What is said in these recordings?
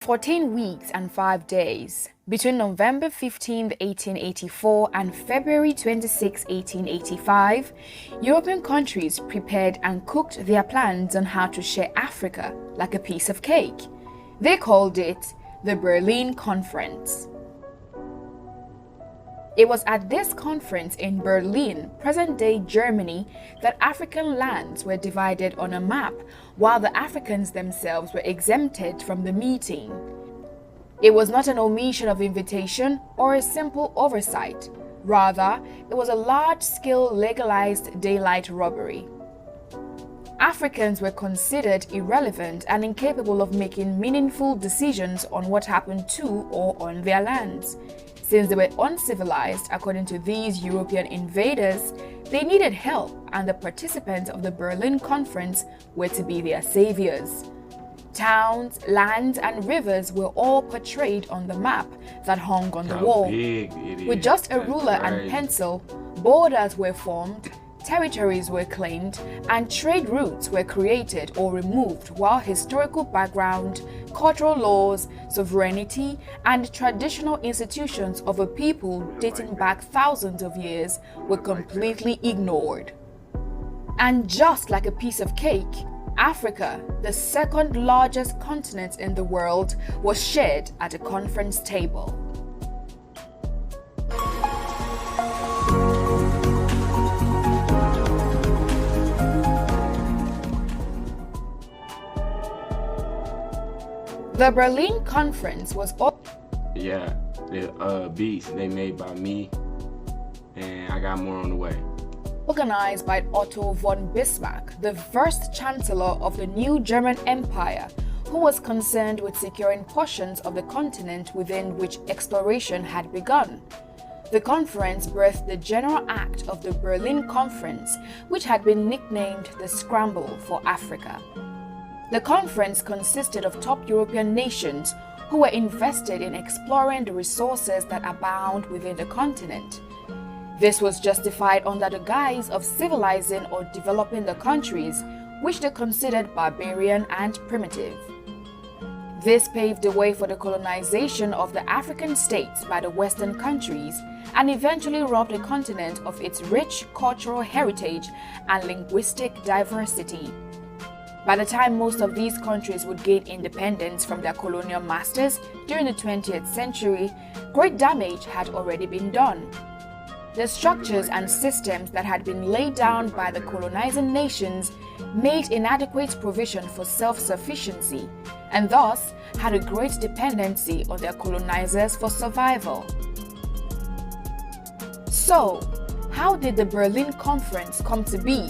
14 weeks and 5 days. Between November 15, 1884 and February 26, 1885, European countries prepared and cooked their plans on how to share Africa like a piece of cake. They called it the Berlin Conference. It was at this conference in Berlin, present-day Germany, that African lands were divided on a map, while the Africans themselves were exempted from the meeting. It was not an omission of invitation or a simple oversight. Rather, it was a large-scale legalized daylight robbery. Africans were considered irrelevant and incapable of making meaningful decisions on what happened to or on their lands. Since they were uncivilized, according to these European invaders, they needed help, and the participants of the Berlin Conference were to be their saviors. Towns, lands, and rivers were all portrayed on the map that hung on the wall. With just a ruler and pencil, borders were formed, territories were claimed, and trade routes were created or removed, while historical background, cultural laws, sovereignty, and traditional institutions of a people dating back thousands of years were completely ignored. And just like a piece of cake, Africa, the second largest continent in the world, was shared at a conference table. The Berlin Conference was the beats they made by me, and I got more on the way. Organized by Otto von Bismarck, the first chancellor of the new German Empire, who was concerned with securing portions of the continent within which exploration had begun. The conference birthed the General Act of the Berlin Conference, which had been nicknamed the Scramble for Africa. The conference consisted of top European nations who were invested in exploring the resources that abound within the continent. This was justified under the guise of civilizing or developing the countries, which they considered barbarian and primitive. This paved the way for the colonization of the African states by the Western countries and eventually robbed the continent of its rich cultural heritage and linguistic diversity. By the time most of these countries would gain independence from their colonial masters during the 20th century, great damage had already been done. The structures and systems that had been laid down by the colonizing nations made inadequate provision for self-sufficiency, and thus had a great dependency on their colonizers for survival. So, how did the Berlin Conference come to be?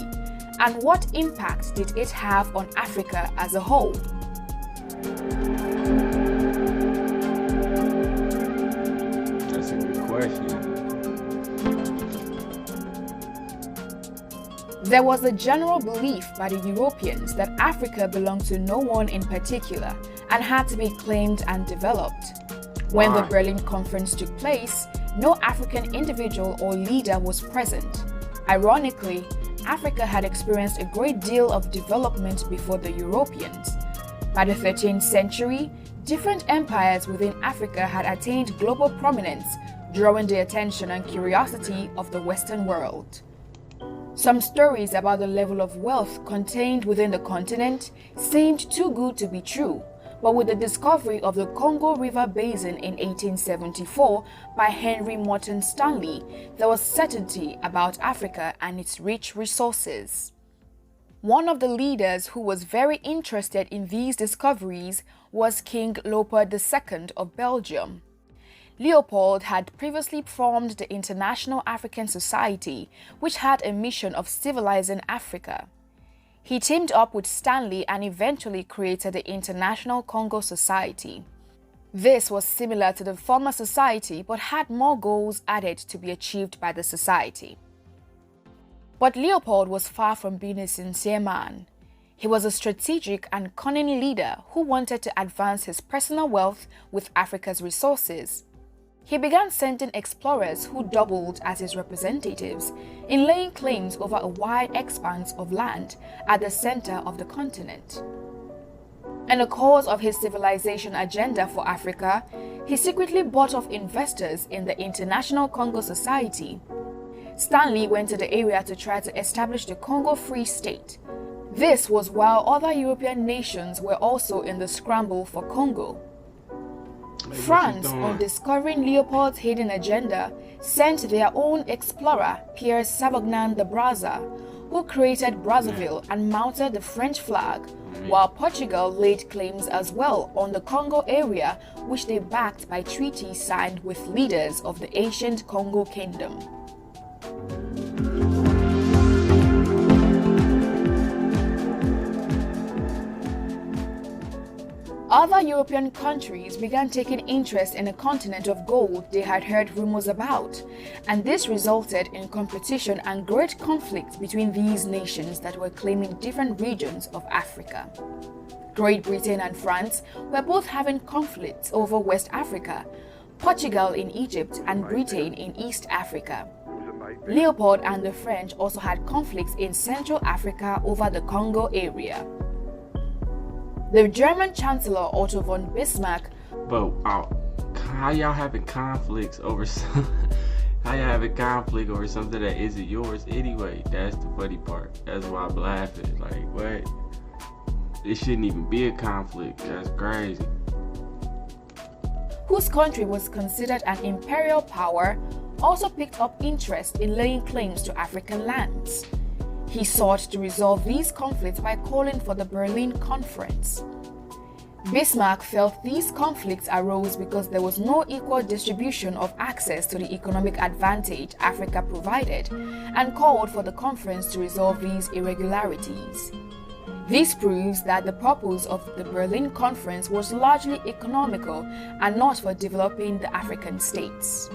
And what impact did it have on Africa as a whole? That's a good question. There was a general belief by the Europeans that Africa belonged to no one in particular and had to be claimed and developed. When the Berlin Conference took place, no African individual or leader was present. Ironically, Africa had experienced a great deal of development before the Europeans. By the 13th century, different empires within Africa had attained global prominence, drawing the attention and curiosity of the Western world. Some stories about the level of wealth contained within the continent seemed too good to be true, but with the discovery of the Congo River Basin in 1874 by Henry Morton Stanley, there was certainty about Africa and its rich resources. One of the leaders who was very interested in these discoveries was King Leopold II of Belgium. Leopold had previously formed the International African Society, which had a mission of civilizing Africa. He teamed up with Stanley and eventually created the International Congo Society. This was similar to the former society but had more goals added to be achieved by the society. But Leopold was far from being a sincere man. He was a strategic and cunning leader who wanted to advance his personal wealth with Africa's resources. He began sending explorers who doubled as his representatives in laying claims over a wide expanse of land at the center of the continent. In the course of his civilization agenda for Africa, he secretly bought off investors in the International Congo Society. Stanley went to the area to try to establish the Congo Free State. This was while other European nations were also in the scramble for Congo. France, on discovering Leopold's hidden agenda, sent their own explorer, Pierre Savognin de Brazza, who created Brazzaville and mounted the French flag, while Portugal laid claims as well on the Congo area, which they backed by treaties signed with leaders of the ancient Congo Kingdom. Other European countries began taking interest in a continent of gold they had heard rumors about, and this resulted in competition and great conflict between these nations that were claiming different regions of Africa. Great Britain and France were both having conflicts over West Africa, Portugal in Egypt and Britain in East Africa. Leopold and the French also had conflicts in Central Africa over the Congo area. The German Chancellor Otto von Bismarck. But how y'all having conflicts over how y'all having conflict over something that isn't yours anyway? That's the funny part. That's why I'm laughing. Like, what? It shouldn't even be a conflict. That's crazy. Whose country was considered an imperial power, also picked up interest in laying claims to African lands. He sought to resolve these conflicts by calling for the Berlin Conference. Bismarck felt these conflicts arose because there was no equal distribution of access to the economic advantage Africa provided, and called for the conference to resolve these irregularities. This proves that the purpose of the Berlin Conference was largely economical and not for developing the African states.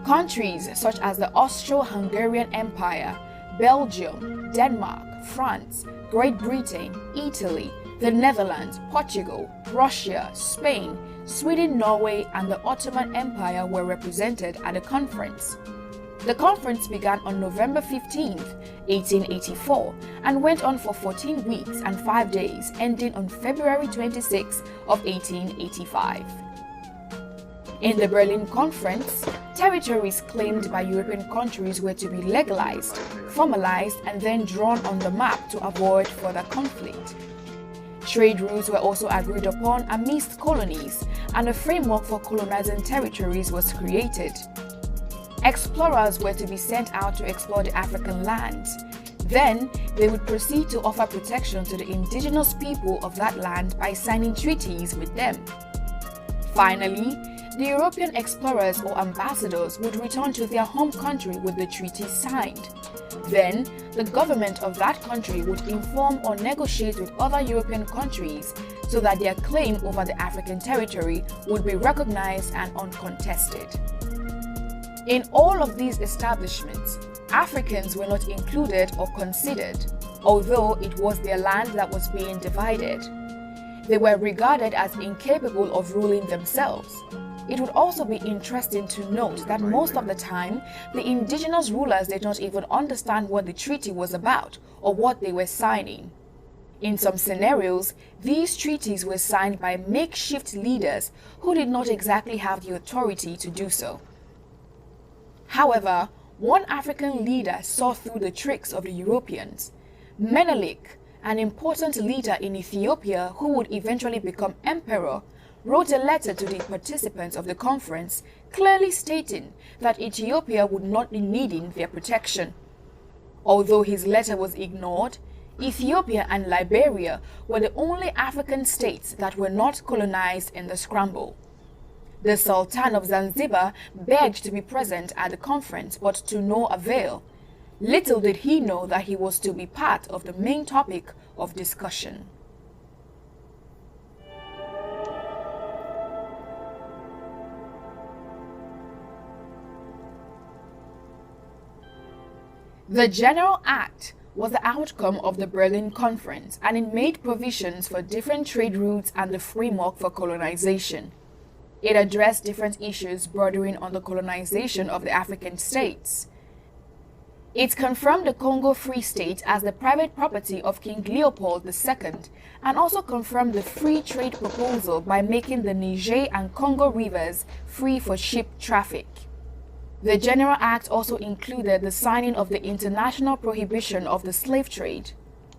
Countries such as the Austro-Hungarian Empire, Belgium, Denmark, France, Great Britain, Italy, the Netherlands, Portugal, Russia, Spain, Sweden, Norway, and the Ottoman Empire were represented at the conference. The conference began on November 15, 1884, and went on for 14 weeks and 5 days, ending on February 26 of 1885. In the Berlin Conference, territories claimed by European countries were to be legalized, formalized, and then drawn on the map to avoid further conflict. Trade routes were also agreed upon amidst colonies, and a framework for colonizing territories was created. Explorers were to be sent out to explore the African lands. Then, they would proceed to offer protection to the indigenous people of that land by signing treaties with them. Finally, the European explorers or ambassadors would return to their home country with the treaty signed. Then, the government of that country would inform or negotiate with other European countries so that their claim over the African territory would be recognized and uncontested. In all of these establishments, Africans were not included or considered, although it was their land that was being divided. They were regarded as incapable of ruling themselves. It would also be interesting to note that most of the time, the indigenous rulers did not even understand what the treaty was about or what they were signing. In some scenarios, these treaties were signed by makeshift leaders who did not exactly have the authority to do so. However, one African leader saw through the tricks of the Europeans. Menelik, an important leader in Ethiopia who would eventually become emperor, wrote a letter to the participants of the conference clearly stating that Ethiopia would not be needing their protection. Although his letter was ignored, Ethiopia and Liberia were the only African states that were not colonized in the scramble. The Sultan of Zanzibar begged to be present at the conference, but to no avail. Little did he know that he was to be part of the main topic of discussion. The General Act was the outcome of the Berlin Conference, and it made provisions for different trade routes and the framework for colonization. It addressed different issues bordering on the colonization of the African states. It confirmed the Congo Free State as the private property of King Leopold II and also confirmed the free trade proposal by making the Niger and Congo rivers free for ship traffic. The General Act also included the signing of the International Prohibition of the Slave Trade.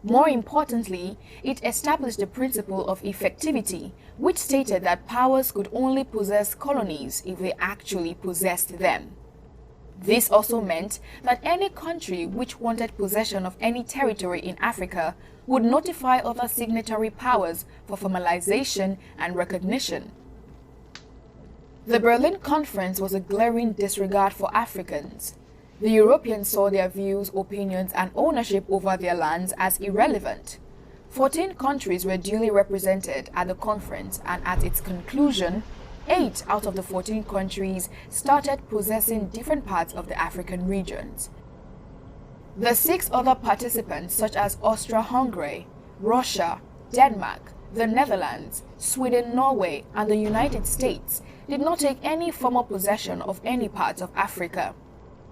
More importantly, it established the principle of effectivity, which stated that powers could only possess colonies if they actually possessed them. This also meant that any country which wanted possession of any territory in Africa would notify other signatory powers for formalization and recognition. The Berlin Conference was a glaring disregard for Africans. The Europeans saw their views, opinions, and ownership over their lands as irrelevant. 14 countries were duly represented at the conference, and at its conclusion, 8 out of the 14 countries started possessing different parts of the African regions. The 6 other participants, such as Austria-Hungary, Russia, Denmark, the Netherlands, Sweden, Norway, and the United States, did not take any formal possession of any part of Africa.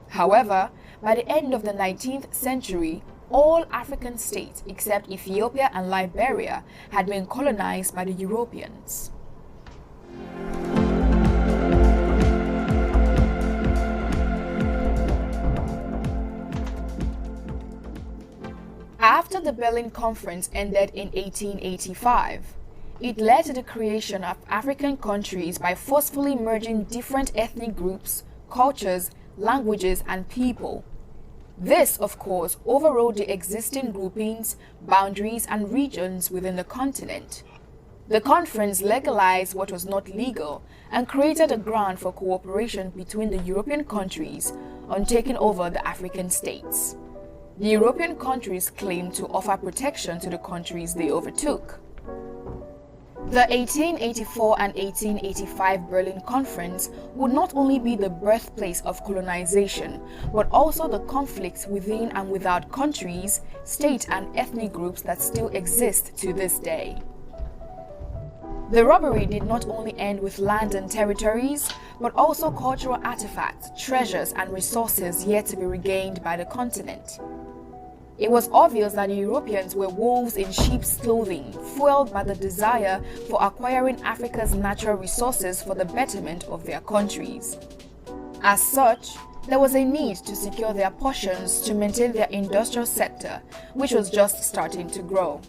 However, by the end of the 19th century, all African states except Ethiopia and Liberia had been colonized by the Europeans. After the Berlin Conference ended in 1885, it led to the creation of African countries by forcefully merging different ethnic groups, cultures, languages, and people. This, of course, overrode the existing groupings, boundaries, and regions within the continent. The conference legalized what was not legal and created a ground for cooperation between the European countries on taking over the African states. The European countries claimed to offer protection to the countries they overtook. The 1884 and 1885 Berlin Conference would not only be the birthplace of colonization, but also the conflicts within and without countries, state and ethnic groups that still exist to this day. The robbery did not only end with land and territories, but also cultural artifacts, treasures, and resources yet to be regained by the continent. It was obvious that the Europeans were wolves in sheep's clothing, fueled by the desire for acquiring Africa's natural resources for the betterment of their countries. As such, there was a need to secure their portions to maintain their industrial sector, which was just starting to grow.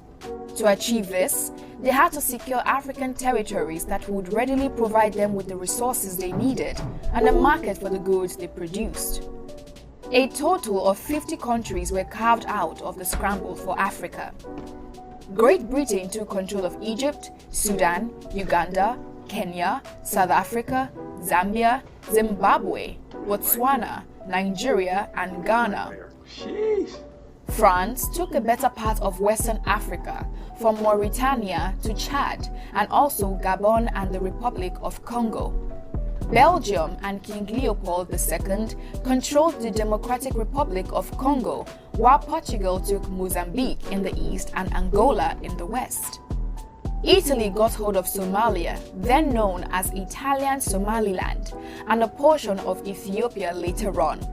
To achieve this, they had to secure African territories that would readily provide them with the resources they needed and a market for the goods they produced. A total of 50 countries were carved out of the scramble for Africa. Great Britain took control of Egypt, Sudan, Uganda, Kenya, South Africa, Zambia, Zimbabwe, Botswana, Nigeria, and Ghana. Sheesh. France took a better part of Western Africa, from Mauritania to Chad, and also Gabon and the Republic of Congo. Belgium and King Leopold II controlled the Democratic Republic of Congo, while Portugal took Mozambique in the east and Angola in the west. Italy got hold of Somalia, then known as Italian Somaliland, and a portion of Ethiopia later on.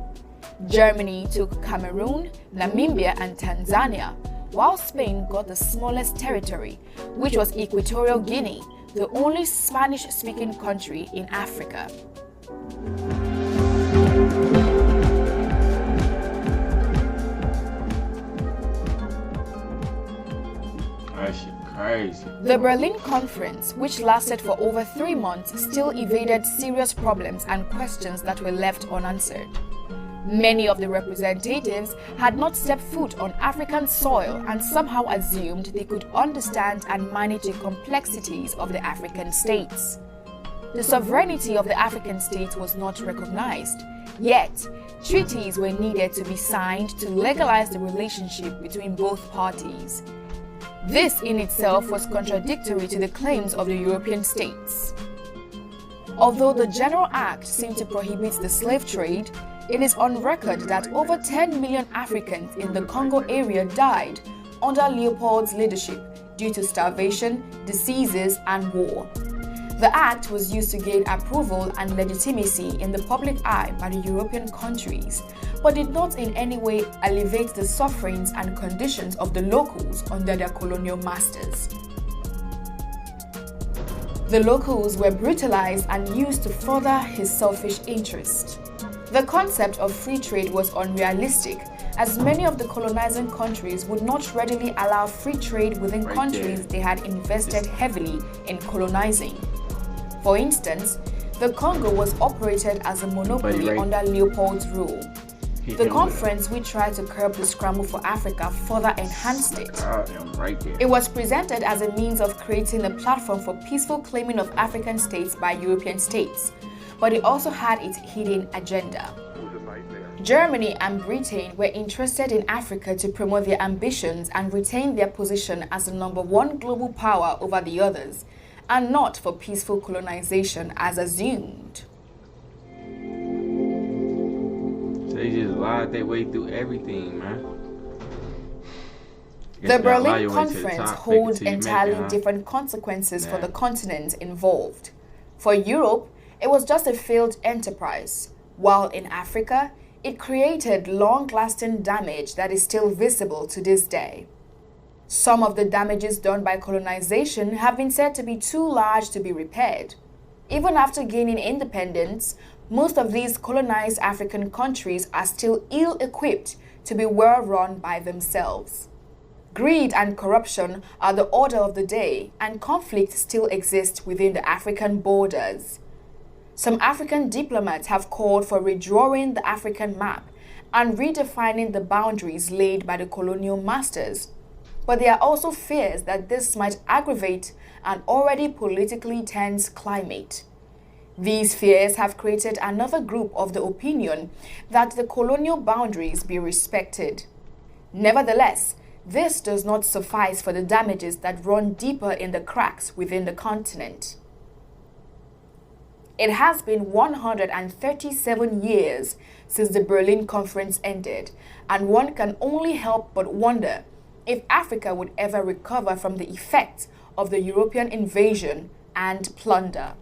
Germany took Cameroon, Namibia, and Tanzania, while Spain got the smallest territory, which was Equatorial Guinea, the only Spanish-speaking country in Africa. That shit crazy. The Berlin Conference, which lasted for over 3 months, still evaded serious problems and questions that were left unanswered. Many of the representatives had not stepped foot on African soil and somehow assumed they could understand and manage the complexities of the African states. The sovereignty of the African states was not recognized, yet treaties were needed to be signed to legalize the relationship between both parties. This in itself was contradictory to the claims of the European states. Although the General Act seemed to prohibit the slave trade, it is on record that over 10 million Africans in the Congo area died under Leopold's leadership due to starvation, diseases, and war. The act was used to gain approval and legitimacy in the public eye by the European countries, but did not in any way alleviate the sufferings and conditions of the locals under their colonial masters. The locals were brutalized and used to further his selfish interest. The concept of free trade was unrealistic, as many of the colonizing countries would not readily allow free trade within countries they had invested heavily in colonizing. For instance, the Congo was operated as a monopoly under Leopold's rule. The conference, which tried to curb the scramble for Africa, further enhanced it. It was presented as a means of creating a platform for peaceful claiming of African states by European states, but it also had its hidden agenda. Germany and Britain were interested in Africa to promote their ambitions and retain their position as the #1 global power over the others, and not for peaceful colonization as assumed. They just lied their way through everything, man. The Berlin Conference holds entirely different consequences for the continents involved. For Europe, it was just a failed enterprise, while in Africa, it created long-lasting damage that is still visible to this day. Some of the damages done by colonization have been said to be too large to be repaired. Even after gaining independence, most of these colonized African countries are still ill-equipped to be well run by themselves. Greed and corruption are the order of the day, and conflict still exists within the African borders. Some African diplomats have called for redrawing the African map and redefining the boundaries laid by the colonial masters. But there are also fears that this might aggravate an already politically tense climate. These fears have created another group of the opinion that the colonial boundaries be respected. Nevertheless, this does not suffice for the damages that run deeper in the cracks within the continent. It has been 137 years since the Berlin Conference ended, and one can only help but wonder if Africa would ever recover from the effects of the European invasion and plunder.